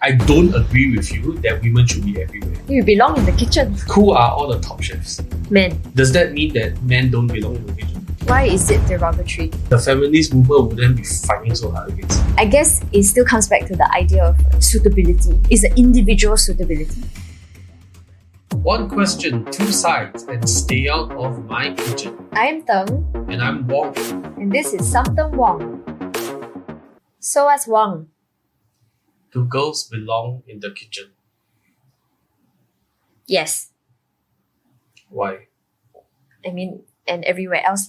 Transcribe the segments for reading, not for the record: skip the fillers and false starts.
I don't agree with you that women should be everywhere. You belong in the kitchen. Who are all the top chefs? Men. Does that mean that men don't belong in the kitchen? Why is it derogatory? The feminist movement wouldn't be fighting so hard against it. I guess it still comes back to the idea of suitability. It's an individual suitability. One question, two sides, and stay out of my kitchen. I'm Teng. And I'm Wong. And this is Somethungwong. So what's Wong? Do girls belong in the kitchen? Yes. Why? I mean, and everywhere else.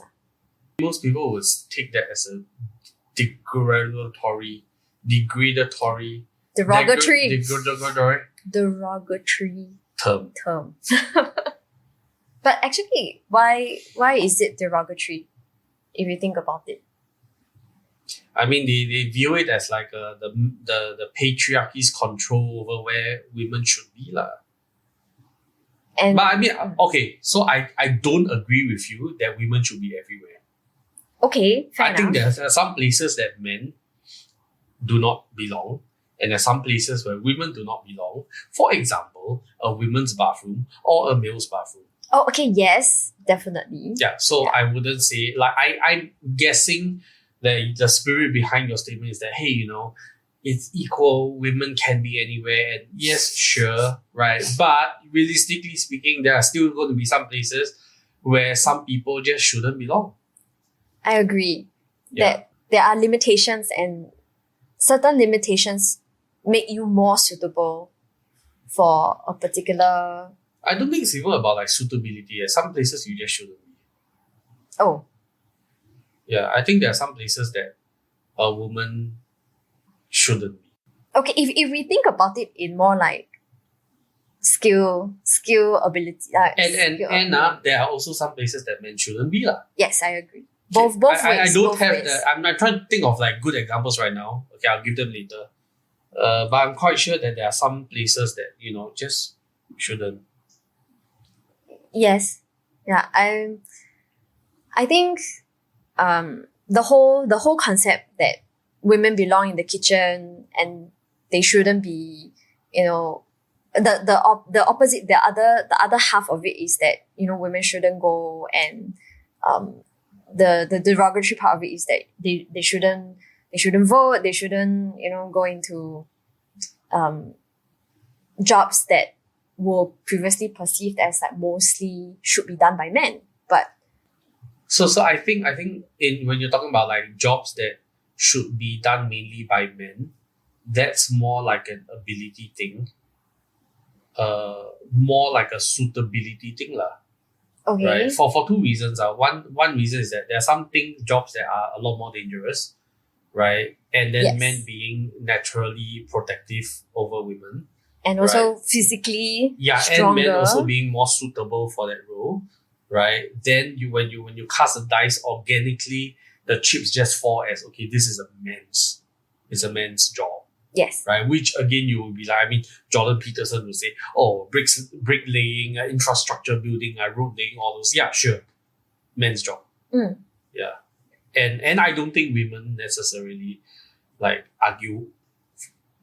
Most people would take that as a degradatory term. But actually, why is it derogatory if you think about it? I mean, they view it as like the patriarchy's control over where women should be. But I mean, okay, so I don't agree with you that women should be everywhere. Okay, fair enough. I think there are some places that men do not belong, and there are some places where women do not belong. For example, a women's bathroom or a male's bathroom. Oh, okay, yes, definitely. Yeah, so I wouldn't say, like, I'm guessing that the spirit behind your statement is that, hey, you know, it's equal, women can be anywhere, and yes, sure, right? But realistically speaking, there are still going to be some places where some people just shouldn't belong. I agree that there are limitations, and certain limitations make you more suitable for a particular... I don't think it's even about like suitability. Some places you just shouldn't be. Oh. Yeah, I think there are some places that a woman shouldn't be. Okay, if we think about it in more like skill ability. There are also some places that men shouldn't be. Yes, I agree. Both ways. I don't have the... I'm trying to think of like good examples right now. Okay, I'll give them later. But I'm quite sure that there are some places that, you know, just shouldn't. Yes. Yeah, I think the whole concept that women belong in the kitchen and they shouldn't be, you know, the opposite, the other half of it is that, you know, women shouldn't go, and the derogatory part of it is that they shouldn't vote, they shouldn't, you know, go into jobs that were previously perceived as like mostly should be done by men. But so I think when you're talking about like jobs that should be done mainly by men, that's more like an ability thing, more like a suitability thing lah. Okay. Right? For two reasons. One reason is that there are some jobs that are a lot more dangerous, right? And then men being naturally protective over women. And also physically stronger. And men also being more suitable for that role, right? Then when you cast a dice, organically the chips just fall as, okay, this is a man's job. Yes. Right? Which again, you will be like, I mean, Jordan Peterson will say, oh, bricklaying, infrastructure building, road laying, all those. Yeah, sure. Men's job. Mm. Yeah. And I don't think women necessarily like argue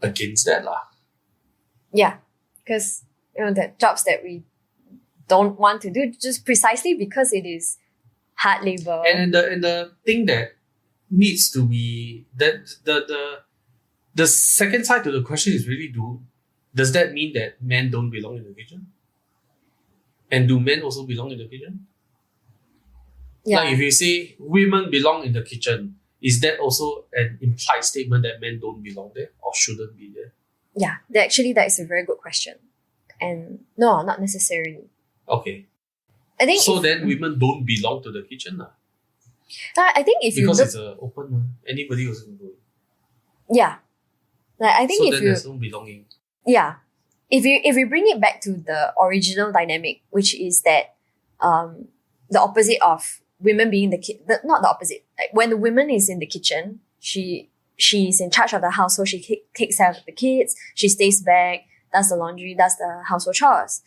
against that lah. Yeah. Because, you know, the jobs that we don't want to do just precisely because it is hard labor. And the thing that needs to be that the second side to the question is really, does that mean that men don't belong in the kitchen? And do men also belong in the kitchen? Yeah. Like if you say women belong in the kitchen, is that also an implied statement that men don't belong there or shouldn't be there? Yeah, that is a very good question. And no, not necessarily. Okay. I think then women don't belong to the kitchen lah. I think if because it's open one, anybody also can go. Yeah. Like, I think then there's no belonging. Yeah. If we bring it back to the original dynamic, which is that the opposite of women being not the opposite. Like when the woman is in the kitchen, she's in charge of the household, she takes care of the kids, she stays back, does the laundry, does the household chores.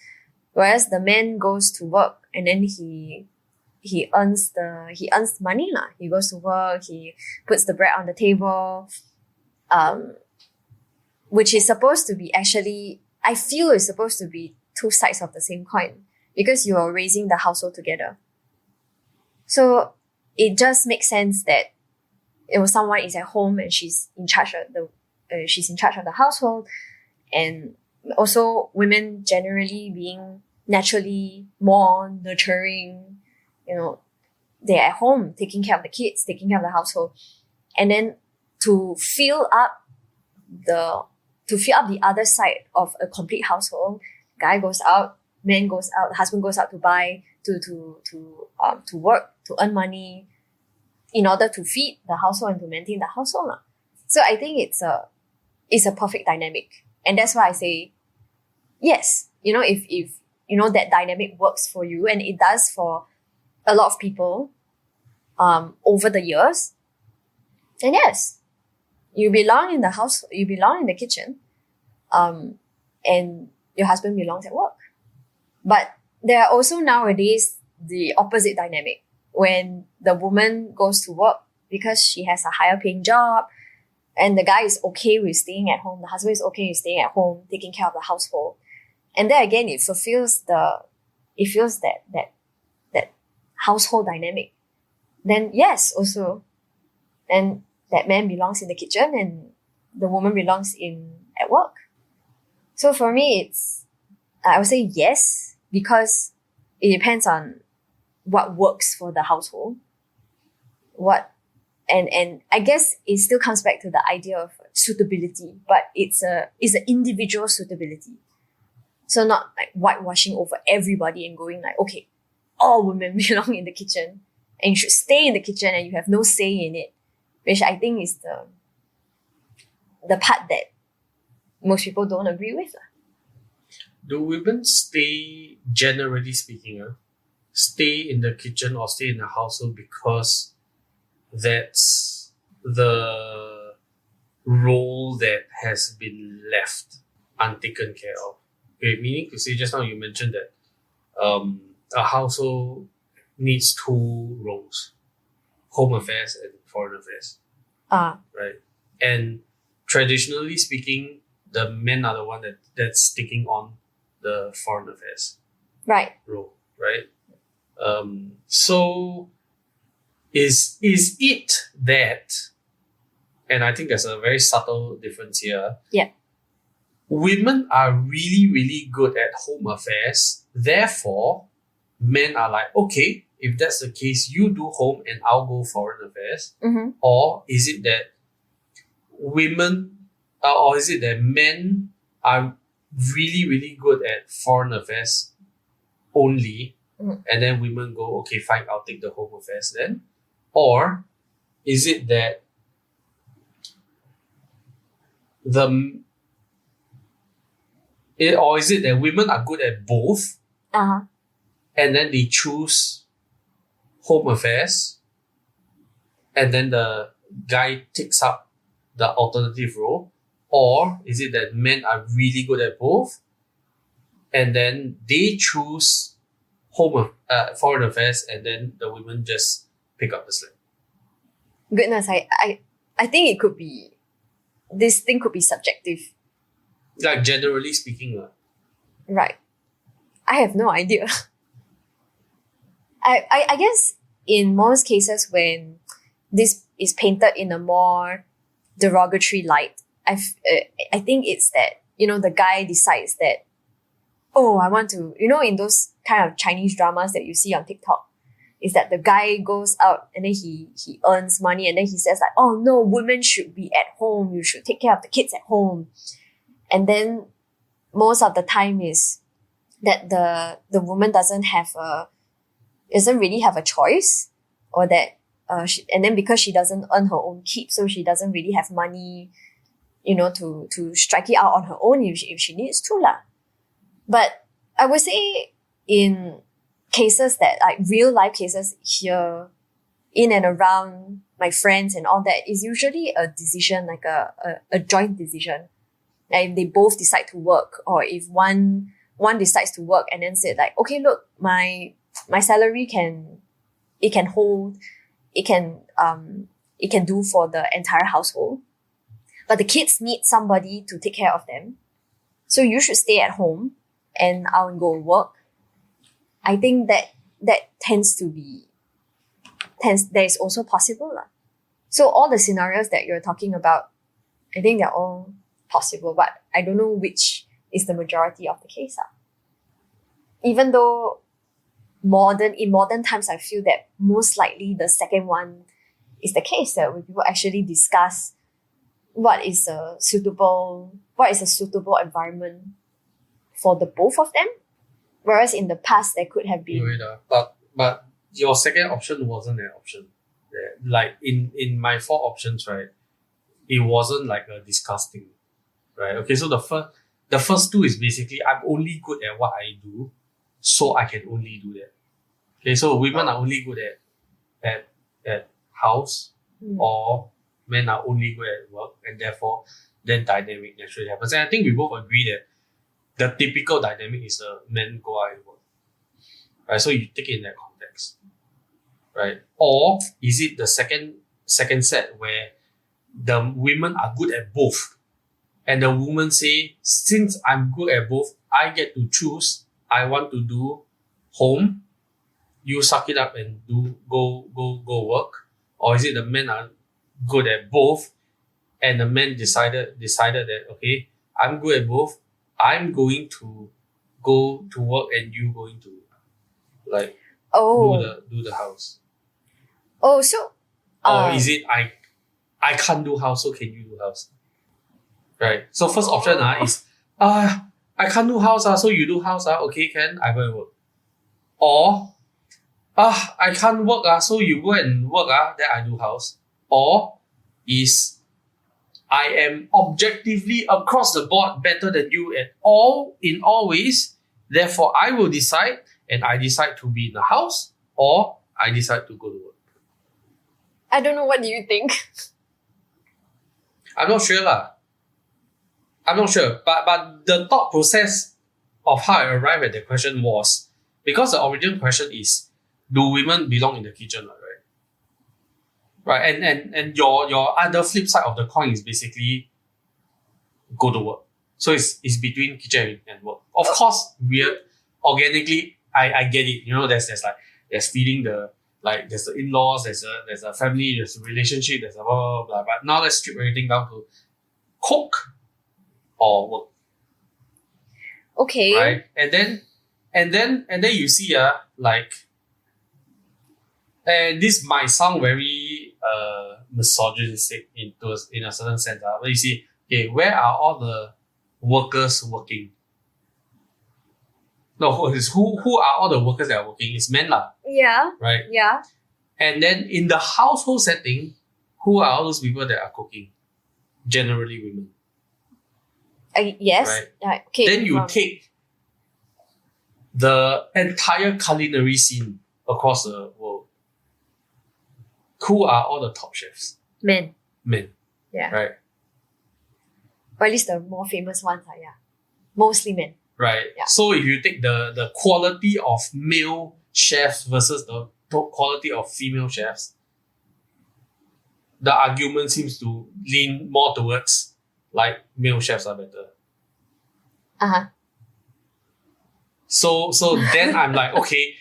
Whereas the man goes to work and then he earns money lah. He goes to work, he puts the bread on the table. which is supposed to be actually, I feel is supposed to be two sides of the same coin because you are raising the household together. So it just makes sense that someone is at home and she's in charge of the household, and also women generally being naturally more nurturing, they're at home taking care of the kids, taking care of the household, and then to fill up the other side of a complete household, guy goes out, man goes out, husband goes out to buy, to work, to earn money in order to feed the household and to maintain the household. So I think it's a perfect dynamic. And that's why I say, yes, if that dynamic works for you, and it does for a lot of people over the years, then yes, you belong in the house, you belong in the kitchen, and your husband belongs at work. But there are also nowadays the opposite dynamic, when the woman goes to work because she has a higher paying job, and the guy is okay with staying at home, the husband is okay with staying at home, taking care of the household. And then again, it feels that household dynamic. Then yes, also, then that man belongs in the kitchen and the woman belongs at work. So for me, I would say yes, because it depends on what works for the household. And I guess it still comes back to the idea of suitability, but it's an individual suitability. So not like whitewashing over everybody and going like, okay, all women belong in the kitchen and you should stay in the kitchen and you have no say in it, which I think is the part that most people don't agree with. Do women stay, generally speaking, stay in the kitchen or stay in the household because that's the role that has been left untaken care of? Okay, meaning to say, just now you mentioned that a household needs two roles: home affairs and foreign affairs. Right? And traditionally speaking, the men are the one that's taking on the foreign affairs role, right? So is it that, and I think there's a very subtle difference here. Yeah. Women are really, really good at home affairs. Therefore, men are like, okay, if that's the case, you do home and I'll go foreign affairs. Mm-hmm. Or is it that men are really, really good at foreign affairs only, and then women go, okay, fine, I'll take the home affairs then? Or is it that women are good at both, and then they choose home affairs, and then the guy takes up the alternative role? Or is it that men are really good at both, and then they choose foreign affairs, and then the women just pick up the slack? Goodness, I think this thing could be subjective. Like generally speaking. Right. I have no idea. I guess in most cases when this is painted in a more derogatory light, I think it's that, the guy decides that, oh, I want to, in those kind of Chinese dramas that you see on TikTok, is that the guy goes out and then he earns money and then he says like, oh no, women should be at home, you should take care of the kids at home. And then most of the time is that the woman doesn't really have a choice, or that and then because she doesn't earn her own keep, so she doesn't really have money, to strike it out on her own if she needs to lah. But I would say in cases that, like real life cases here in and around my friends and all that, is usually a decision, like a joint decision. Like if they both decide to work, or if one decides to work and then said like, okay, look, my salary can do for the entire household. but the kids need somebody to take care of them. So you should stay at home and I'll go work. I think that that is also possible. So all the scenarios that you're talking about, I think they're all possible, but I don't know which is the majority of the case. Even though in modern times, I feel that most likely the second one is the case, that when people actually discuss what is a suitable environment for the both of them. Whereas in the past, there could have been. But your second option wasn't an option. Yeah, like in my four options, right? It wasn't like a disgusting, right? Okay, so the first two is basically I'm only good at what I do, so I can only do that. Okay, so women are only good at house, or men are only good at work, and therefore then dynamic naturally happens. And I think we both agree that the typical dynamic is men go out and work. Right? So you take it in that context. Right? Or is it the second set where the women are good at both, and the woman say, since I'm good at both, I get to choose. I want to do home. You suck it up and go work. Or is it the men are good at both, and the men decided that, okay, I'm good at both. I'm going to go to work and you going to like do the house. Oh, so or is it I can't do house, so can you do house? Right. So first option is I can't do house, so you do house, okay, can I go and work. Or I can't work, so you go and work, then I do house. Or is I am objectively across the board better than you in all ways, therefore I will decide, and I decide to be in the house, or I decide to go to work. I don't know, what do you think? I'm not sure but the thought process of how I arrived at the question was, because the original question is, do women belong in the kitchen, right? Right, and your other flip side of the coin is basically go to work. So it's between kitchen and work. Of course, organically, I get it. You know, there's feeding there's the in-laws, there's a family, there's a relationship, there's a blah blah blah. But now let's strip everything down to cook or work. Okay. Right, and then you see and this might sound very misogynistic in a certain sense. But you see, okay, where are all the workers working? No, who are all the workers that are working? It's men lah. Yeah. Right? Yeah. And then in the household setting, who are all those people that are cooking? Generally women. Yes. Right? Okay. Then you take the entire culinary scene across the world. Who are all the top chefs? Men. Yeah. Right. Or at least the more famous ones are, yeah. Mostly men. Right. Yeah. So if you take the quality of male chefs versus the quality of female chefs, the argument seems to lean more towards like male chefs are better. So then I'm like, okay,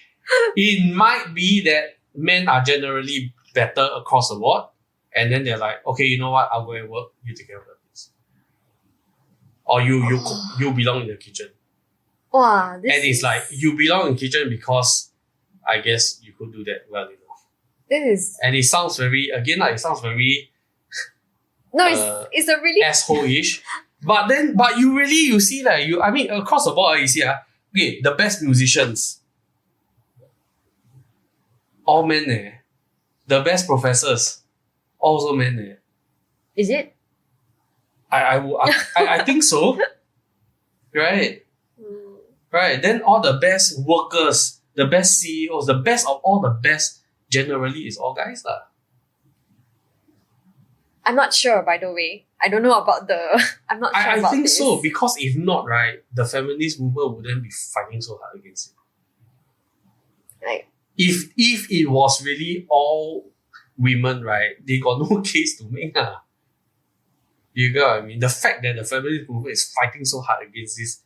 it might be that men are generally better across the board, and then they're like, okay, you know what, I'll go and work, you take care of the kids, or you belong in the kitchen. Wow, and it's like you belong in the kitchen because I guess you could do that well enough. And it sounds very no, it's a really asshole-ish. but you see across the board you see okay, the best musicians, all men. The best professors, also men. Is it? I think so. Right. Right. Then all the best workers, the best CEOs, the best of all the best generally is all guys lah. I'm not sure, by the way. I don't know about I'm not sure about I think this. so, because if not, right, the feminist movement wouldn't be fighting so hard against it. Right. If it was really all women, right, they got no case to make. You You get what I mean? The fact that the feminist movement is fighting so hard against this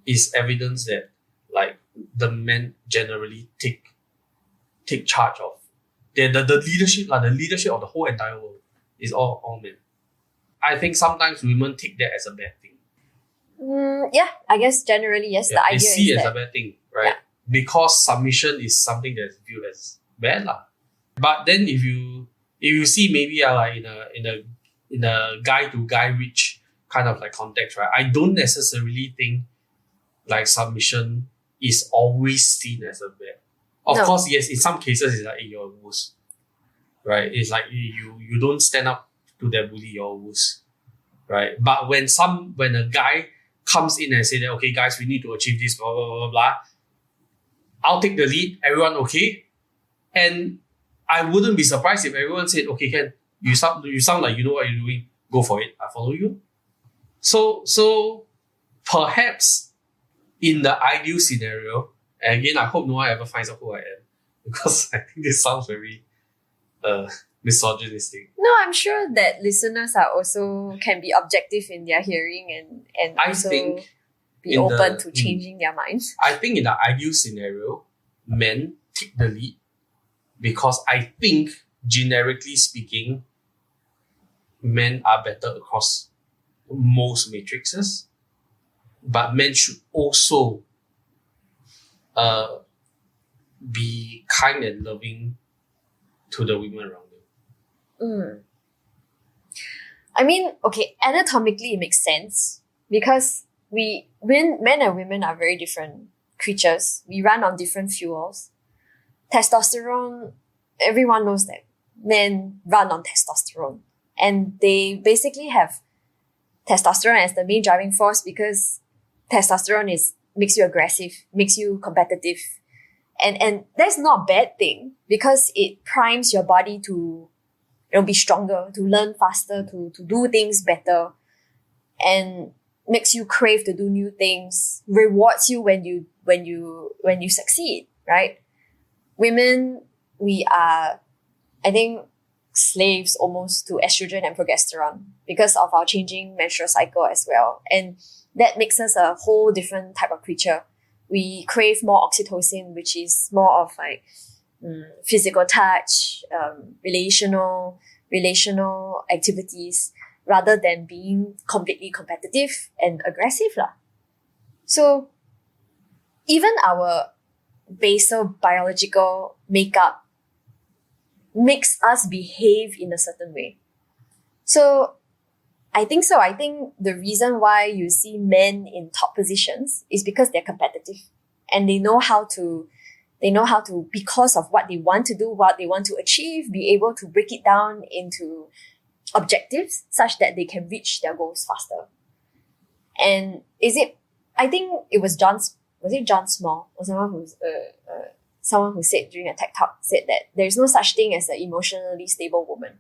is evidence that like the men generally take charge of the leadership, like the leadership of the whole entire world is all men. I think sometimes women take that as a bad thing. Yeah, I guess generally yes. Yeah, The they idea see is it as that a bad thing, right? Yeah. Because submission is something that's viewed as bad lah. But then if you see maybe like in a guy to guy rich kind of like context, right? I don't necessarily think like submission is always seen as a bad. Of No. course, yes, in some cases it's like you're a wuss. Right? It's like you don't stand up to that bully, you're a wuss. Right? But when a guy comes in and say that, okay guys, we need to achieve this, blah blah blah blah blah, I'll take the lead, everyone okay? And I wouldn't be surprised if everyone said, okay, Ken, you sound like you know what you're doing, go for it, I follow you. So perhaps in the ideal scenario, and again, I hope no one ever finds out who I am, because I think this sounds very misogynistic. No, I'm sure that listeners are also can be objective in their hearing and I also think be open to changing their minds. I think in the ideal scenario, men take the lead because I think, generically speaking, men are better across most matrices, but men should also be kind and loving to the women around them. I mean, okay, anatomically it makes sense because men and women are very different creatures. We run on different fuels. Testosterone, everyone knows that men run on testosterone, and they basically have testosterone as the main driving force because testosterone makes you aggressive, makes you competitive, and that's not a bad thing because it primes your body to be stronger, to learn faster, to do things better, and makes you crave to do new things, rewards you when you succeed, right? Women, we are, I think, slaves almost to estrogen and progesterone because of our changing menstrual cycle as well. And that makes us a whole different type of creature. We crave more oxytocin, which is more of like physical touch, relational activities, rather than being completely competitive and aggressive lah. So even our basal biological makeup makes us behave in a certain way. So I think the reason why you see men in top positions is because they're competitive and they know how to, because of what they want to do, what they want to achieve, be able to break it down into objectives such that they can reach their goals faster. And I think it was John Small or someone who said during a tech talk said that there's no such thing as an emotionally stable woman.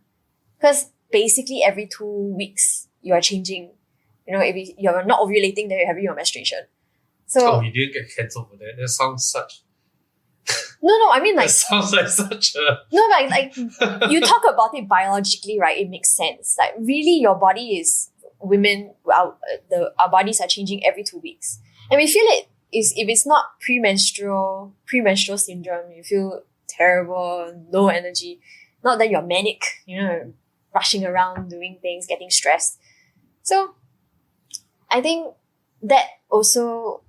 Because basically every 2 weeks you are changing. If you're not ovulating, then you're having your menstruation. So you didn't get cancelled for that. That sounds such... No, I mean like... That sounds like such a... No, like you talk about it biologically, right? It makes sense. Like really your body is... Women, our bodies are changing every 2 weeks. And we feel it is if it's not premenstrual syndrome, you feel terrible, low energy. Not that you're manic, rushing around, doing things, getting stressed. So I think that also,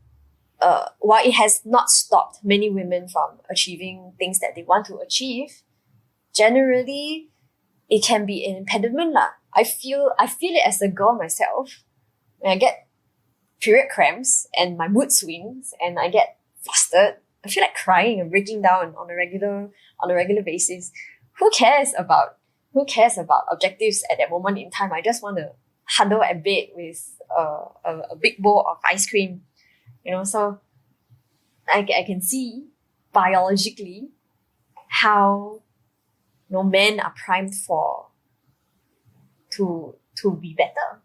while it has not stopped many women from achieving things that they want to achieve, generally it can be an impediment lah. I feel it as a girl myself. When I get period cramps and my mood swings and I get flustered, I feel like crying and breaking down on a regular basis. Who cares about objectives at that moment in time? I just want to huddle at bed with a big bowl of ice cream, so I can see biologically how men are primed to be better.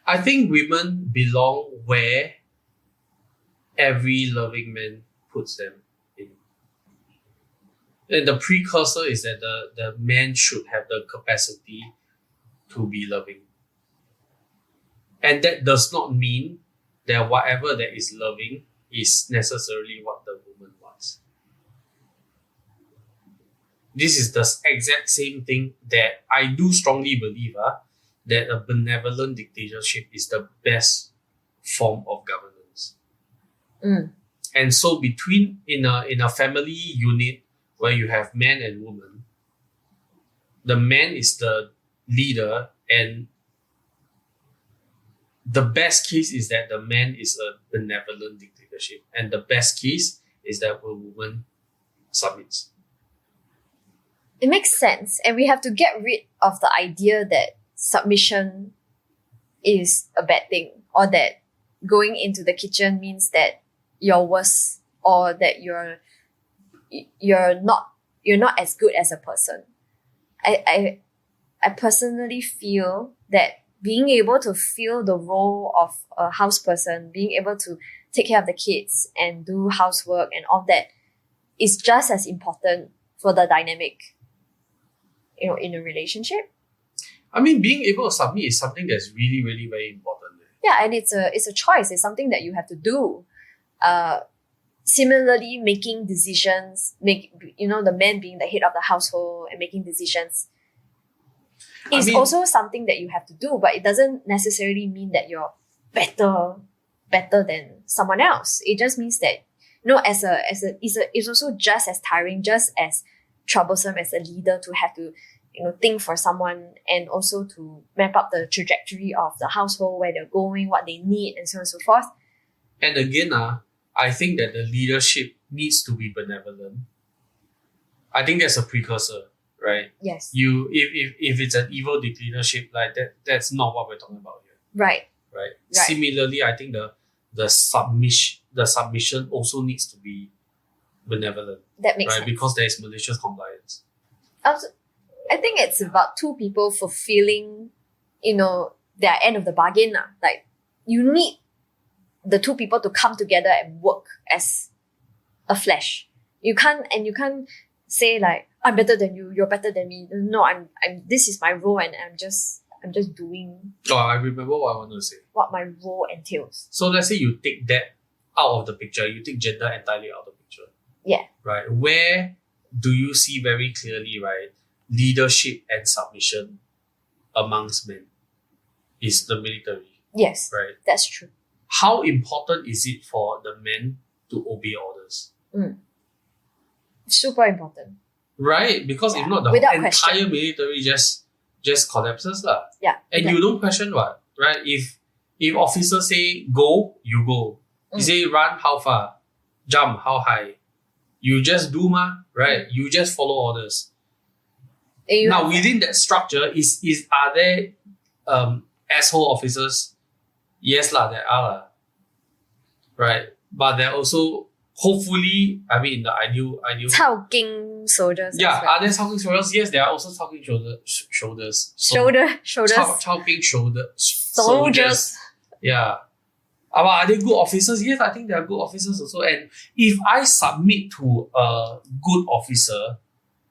I think women belong where every loving man puts them in. And the precursor is that the man should have the capacity to be loving. And that does not mean that whatever that is loving is necessarily what the woman wants. This is the exact same thing that I do strongly believe that a benevolent dictatorship is the best form of governance. And so in a family unit where you have man and woman, the man is the leader, and the best case is that the man is a benevolent dictatorship, and the best case is that a woman submits. It makes sense, and we have to get rid of the idea that submission is a bad thing, or that going into the kitchen means that you're worse, or that you're not as good as a person. I personally feel that being able to fill the role of a house person, being able to take care of the kids and do housework and all that is just as important for the dynamic, in a relationship. I mean, being able to submit is something that's really, really very important. Yeah, and it's a choice. It's something that you have to do. Similarly, making decisions, the man being the head of the household and making decisions is also something that you have to do, but it doesn't necessarily mean that you're better than someone else. It just means that, it's also just as tiring, just as troublesome as a leader to have to, think for someone, and also to map up the trajectory of the household, where they're going, what they need, and so on and so forth. And again, I think that the leadership needs to be benevolent. I think that's a precursor, right? Yes. If it's an evil dictatorship like that, that's not what we're talking about here. Right. Similarly, I think the submission also needs to be benevolent. That makes sense. Because there is malicious compliance. I think it's about two people fulfilling, their end of the bargain. Like, you need the two people to come together and work as a flesh. You can't say like, I'm better than you, you're better than me. No, I'm this is my role, and I'm just doing. Oh, I remember what I wanted to say. What my role entails. So let's say you take that out of the picture, you take gender entirely out of the picture. Yeah. Right. Where do you see very clearly, right, leadership and submission amongst men? Is the military. Yes. Right. That's true. How important is it for the men to obey orders? Super important. Right? Because if not, the entire military just collapses. Yeah. And you don't question what? Right? If officers say go, you go. You say run, how far? Jump, how high? You just do right? You just follow orders. Now within that structure, are there asshole officers? Yes there are. Right? But there are also, hopefully, in the ideal Chao-king soldiers. Yeah, are there Chao-king soldiers? Yes, there are also Chao-king shoulders. Chao-king soldiers. Yeah. But are they good officers? Yes, I think they are good officers also. And if I submit to a good officer,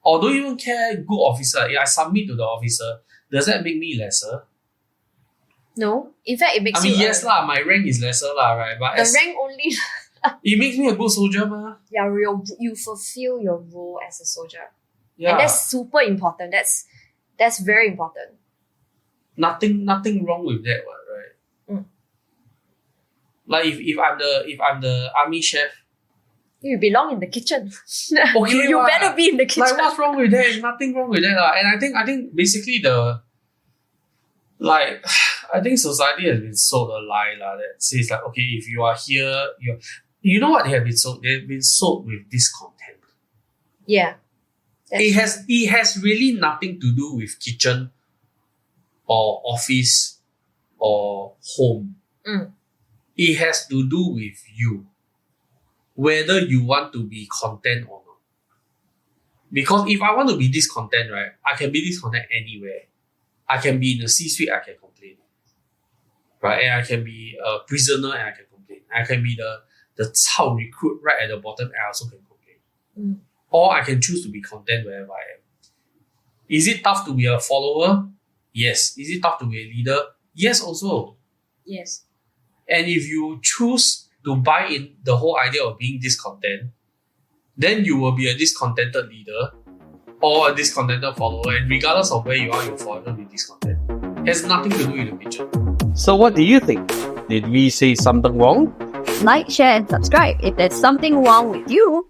or don't even care good officer, if I submit to the officer, does that make me lesser? No. In fact, it makes you... yes my rank is lesser right? But the rank only... it makes me a good soldier Yeah, you fulfill your role as a soldier. Yeah. And that's super important. That's very important. Nothing wrong with that right? Like if I'm the army chef, you belong in the kitchen. Okay, you better be in the kitchen. Like, what's wrong with that? There's nothing wrong with that. And I think basically I think society has been sold a lie that says like, okay, if you are here, you know what they have been sold? They've been sold with discontent. Yeah. It has really nothing to do with kitchen or office or home. It has to do with you. Whether you want to be content or not. Because if I want to be discontent, right, I can be discontent anywhere. I can be in the C-suite, I can complain. Right? And I can be a prisoner and I can complain. I can be the Cao recruit right at the bottom and I also can complain. Or I can choose to be content wherever I am. Is it tough to be a follower? Yes. Is it tough to be a leader? Yes also. Yes. And if you choose to buy in the whole idea of being discontent, then you will be a discontented leader or a discontented follower, and regardless of where you are, you'll forever be discontent. It has nothing to do with the picture. So what do you think? Did we say something wrong? Like, share, and subscribe if there's something wrong with you.